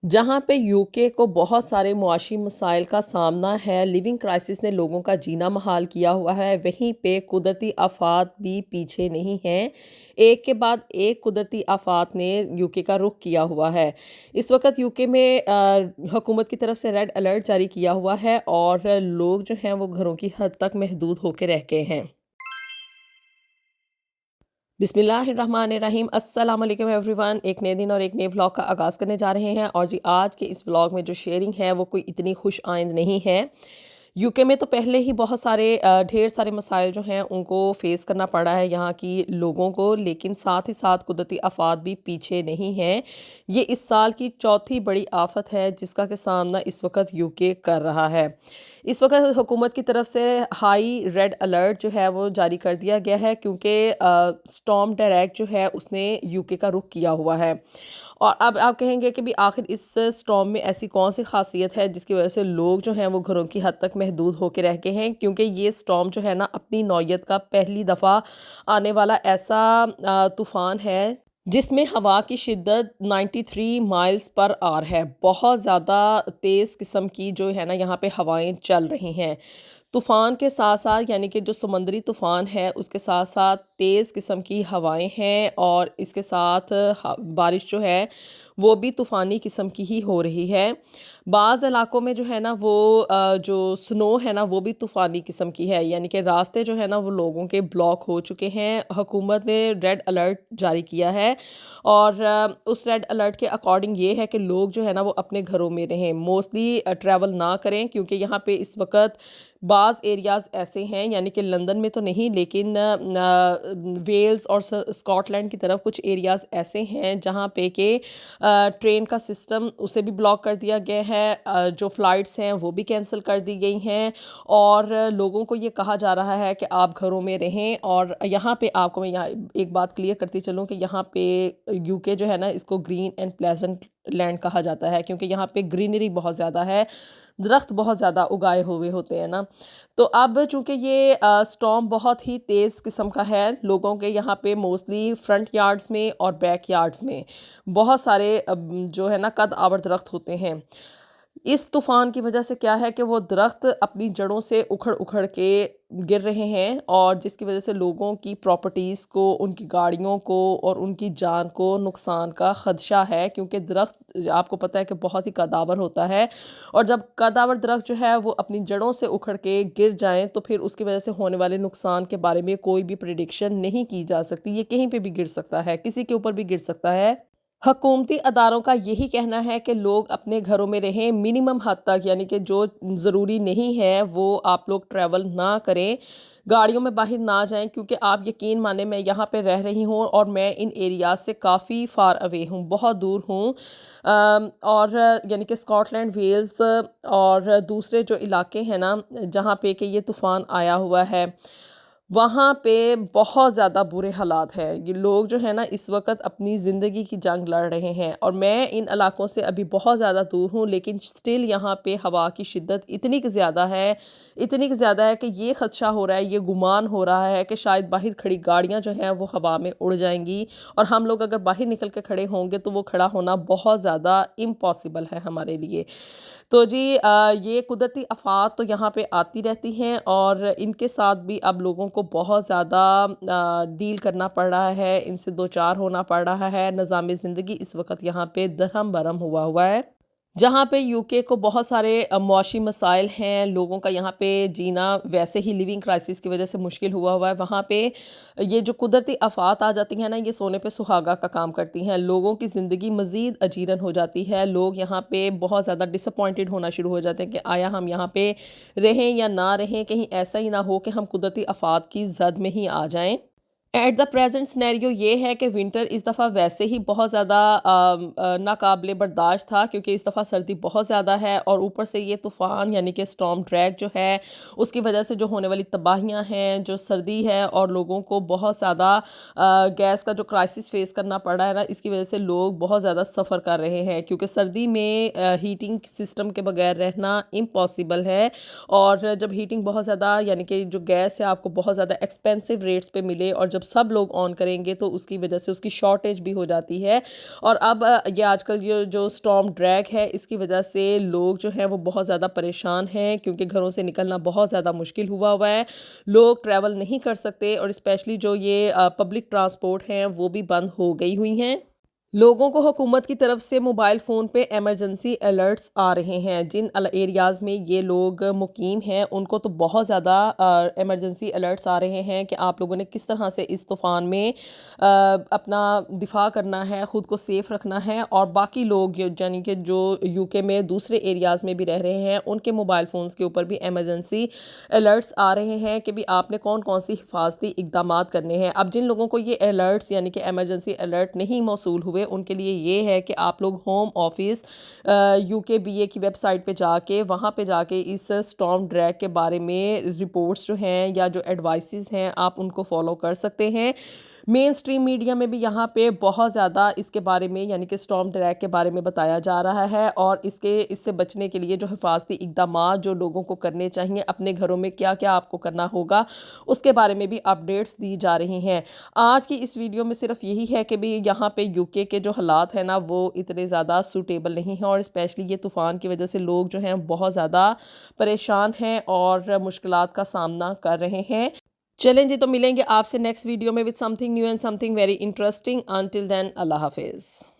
जहाँ पे यूके को बहुत सारे मुआशी मसाइल का सामना है, लिविंग क्राइसिस ने लोगों का जीना महाल किया हुआ है, वहीं पे कुदरती आफ़ात भी पीछे नहीं हैं। एक के बाद एक कुदरती आफ़ात ने यूके का रुख किया हुआ है। इस वक़्त यूके में हुकूमत की तरफ से रेड अलर्ट जारी किया हुआ है और लोग जो हैं वो घरों की हद तक महदूद होके रह गए हैं। बिस्मिल्लाहिर्रहमानिर्रहीम अस्सलाम वालेकुम एवरीवन। एक नए दिन और एक नए व्लॉग का आगाज़ करने जा रहे हैं और जी आज के इस व्लॉग में जो शेयरिंग है वो कोई इतनी खुश आइंद नहीं है। यूके में तो पहले ही बहुत सारे ढेर सारे मसाइल जो हैं उनको फेस करना पड़ा है यहाँ की लोगों को, लेकिन साथ ही साथ कुदरती आफात भी पीछे नहीं हैं। ये इस साल की चौथी बड़ी आफत है जिसका कि सामना इस वक्त यूके कर रहा है। इस वक्त हुकूमत की तरफ से हाई रेड अलर्ट जो है वो जारी कर दिया गया है क्योंकि स्टॉर्म डायरेक्ट जो है उसने यूके का रुख किया हुआ है। और अब आप कहेंगे कि भी आखिर इस स्टॉर्म में ऐसी कौन सी खासियत है जिसकी वजह से लोग जो हैं वो घरों की हद तक महदूद होकर रह गए हैं, क्योंकि ये स्टॉर्म जो है ना अपनी नौयत का पहली दफ़ा आने वाला ऐसा तूफ़ान है जिसमें हवा की शिद्दत 93 माइल्स पर आवर है। बहुत ज़्यादा तेज़ किस्म की जो है ना यहाँ पे हवाएं चल रही हैं। तूफ़ान के साथ-साथ यानी कि जो समुद्री तूफ़ान है उसके साथ-साथ तेज़ किस्म की हवाएँ हैं और इसके साथ बारिश जो है वो भी तूफ़ानी किस्म की ही हो रही है। बाज़ इलाकों में जो है ना वो जो स्नो है ना वो भी तूफ़ानी किस्म की है, यानी कि रास्ते जो है ना वो लोगों के ब्लॉक हो चुके हैं। हुकूमत ने रेड अलर्ट जारी किया है और उस रेड अलर्ट के अकॉर्डिंग ये है कि लोग जो है ना वो अपने घरों में रहें, मोस्टली ट्रैवल ना करें, क्योंकि यहाँ पे इस वक्त बाज़ एरियाज़ ऐसे हैं, यानी कि लंदन में तो नहीं लेकिन वेल्स और स्कॉटलैंड की तरफ कुछ एरियाज़ ऐसे हैं जहाँ पे कि ट्रेन का सिस्टम उसे भी ब्लॉक कर दिया गया है। जो फ़्लाइट्स हैं वो भी कैंसिल कर दी गई हैं और लोगों को ये कहा जा रहा है कि आप घरों में रहें। और यहाँ पे आपको मैं यहाँ एक बात क्लियर करती चलूँ कि यहाँ पे यूके जो है ना इसको ग्रीन एंड प्लेजेंट लैंड कहा जाता है, क्योंकि यहाँ पे ग्रीनरी बहुत ज़्यादा है, दरख्त बहुत ज़्यादा उगाए हुए होते हैं ना। तो अब चूँकि ये स्टॉर्म बहुत ही तेज़ किस्म का है, लोगों के यहाँ पे मोस्टली फ्रंट यार्ड्स में और बैक यार्ड्स में बहुत सारे जो है ना कद आवर दरख्त होते हैं। इस तूफ़ान की वजह से क्या है कि वो दरख्त अपनी जड़ों से उखड़-उखड़ के गिर रहे हैं और जिसकी वजह से लोगों की प्रॉपर्टीज़ को, उनकी गाड़ियों को और उनकी जान को नुकसान का ख़दशा है, क्योंकि दरख्त आपको पता है कि बहुत ही कदावर होता है और जब कदावर दरख्त जो है वो अपनी जड़ों से उखड़ के गिर जाएँ तो फिर उसकी वजह से होने वाले नुकसान के बारे में कोई भी प्रेडिक्शन नहीं की जा सकती। ये कहीं पे भी गिर सकता है, किसी के ऊपर भी गिर सकता है। हकूमती अदारों का यही कहना है कि लोग अपने घरों में रहें मिनिमम हद तक, यानी कि जो ज़रूरी नहीं है वो आप लोग ट्रैवल ना करें, गाड़ियों में बाहर ना जाएं, क्योंकि आप यकीन माने मैं यहाँ पे रह रही हूँ और मैं इन एरियाज से काफ़ी फार अवे हूँ, बहुत दूर हूँ। और यानी कि स्कॉटलैंड, वेल्स और दूसरे जो इलाके हैं ना जहाँ पे कि ये तूफ़ान आया हुआ है वहाँ पे बहुत ज़्यादा बुरे हालात हैं। ये लोग जो है ना इस वक़्त अपनी ज़िंदगी की जंग लड़ रहे हैं और मैं इन इलाकों से अभी बहुत ज़्यादा दूर हूँ, लेकिन स्टिल यहाँ पे हवा की शिद्दत इतनी क ज़्यादा है, इतनी क ज़्यादा है कि ये ख़दशा हो रहा है, ये गुमान हो रहा है कि शायद बाहर खड़ी गाड़ियाँ जो हैं वो हवा में उड़ जाएँगी और हम लोग अगर बाहर निकल के खड़े होंगे तो वो खड़ा होना बहुत ज़्यादा इम्पॉसिबल है हमारे लिए। तो जी ये कुदरती आफ़ात तो यहाँ पे आती रहती हैं और इनके साथ भी अब लोगों को बहुत ज़्यादा डील करना पड़ रहा है, इनसे दो चार होना पड़ रहा है। निज़ाम ज़िंदगी इस वक्त यहाँ पे दरहम बरहम हुआ हुआ है। जहाँ पे यूके को बहुत सारे मुआशी मसाइल हैं, लोगों का यहाँ पे जीना वैसे ही लिविंग क्राइसिस की वजह से मुश्किल हुआ हुआ है, वहाँ पे ये जो कुदरती आफ़ात आ जाती हैं ना ये सोने पे सुहागा का काम करती हैं, लोगों की ज़िंदगी मज़ीद अजीरन हो जाती है। लोग यहाँ पे बहुत ज़्यादा डिसअपॉइंटेड होना शुरू हो जाते हैं कि आया हम यहाँ पे रहें या ना रहें, कहीं ऐसा ही ना हो कि हम कुदरती आफ़ात की जद में ही आ जाएं। एट द प्रेजेंट सिनेरियो ये है कि विंटर इस दफ़ा वैसे ही बहुत ज़्यादा नाकाबिले बर्दाश्त था, क्योंकि इस दफ़ा सर्दी बहुत ज़्यादा है और ऊपर से ये तूफ़ान यानी कि स्टॉर्म ड्रैग जो है उसकी वजह से जो होने वाली तबाहियां हैं, जो सर्दी है और लोगों को बहुत ज़्यादा गैस का जो क्राइसिस फेस करना पड़ रहा है ना, इसकी वजह से लोग बहुत ज़्यादा सफ़र कर रहे हैं, क्योंकि सर्दी में हीटिंग सिस्टम के बगैर रहना इम्पॉसिबल है। और जब हीटिंग बहुत ज़्यादा यानी कि जो गैस है आपको बहुत ज़्यादा एक्सपेंसिव रेट्स पे मिले और जब सब लोग ऑन करेंगे तो उसकी वजह से उसकी शॉर्टेज भी हो जाती है। और अब ये आजकल ये जो स्टॉर्म ड्रैग है इसकी वजह से लोग जो हैं वो बहुत ज़्यादा परेशान हैं, क्योंकि घरों से निकलना बहुत ज़्यादा मुश्किल हुआ है। लोग ट्रैवल नहीं कर सकते और स्पेशली जो ये पब्लिक ट्रांसपोर्ट हैं वो भी बंद हो गई हुई हैं। लोगों को हुकूमत की तरफ से मोबाइल फ़ोन पे इमरजेंसी अलर्ट्स आ रहे हैं। जिन एरियाज़ में ये लोग मुकीम हैं उनको तो बहुत ज़्यादा इमरजेंसी अलर्ट्स आ रहे हैं कि आप लोगों ने किस तरह से इस तूफ़ान में अपना दिफा करना है, ख़ुद को सेफ़ रखना है। और बाकी लोग यानी कि जो यूके में दूसरे एरियाज़ में भी रह रहे हैं उनके मोबाइल फ़ोन्स के ऊपर भी इमरजेंसी अलर्ट्स आ रहे हैं कि भी आपने कौन कौन सी हिफाजती इकदामात करने हैं। अब जिन लोगों को ये अलर्ट्स यानी कि इमरजेंसी अलर्ट नहीं मौसूल हुए उनके लिए ये है कि आप लोग होम ऑफिस यूकेबीए की वेबसाइट पे जाके वहाँ पे जाके इस स्टॉर्म ड्रैग के बारे में रिपोर्ट्स जो हैं या जो एडवाइसेस हैं आप उनको फॉलो कर सकते हैं। मेन स्ट्रीम मीडिया में भी यहाँ पे बहुत ज़्यादा इसके बारे में यानी कि स्टॉर्म ड्रैग के बारे में बताया जा रहा है और इससे बचने के लिए जो हिफाजती इकदामात जो लोगों को करने चाहिए, अपने घरों में क्या क्या आपको करना होगा उसके बारे में भी अपडेट्स दी जा रही हैं। आज की इस वीडियो में सिर्फ यही है कि भी यहाँ पे यूके के जो हालात हैं ना वो इतने ज़्यादा सूटेबल नहीं हैं और स्पेशली ये तूफ़ान की वजह से लोग जो हैं बहुत ज़्यादा परेशान हैं और मुश्किलात का सामना कर रहे हैं। चलें जी, तो मिलेंगे आपसे नेक्स्ट वीडियो में with something new and something very interesting. Until then, अल्लाह हाफिज़।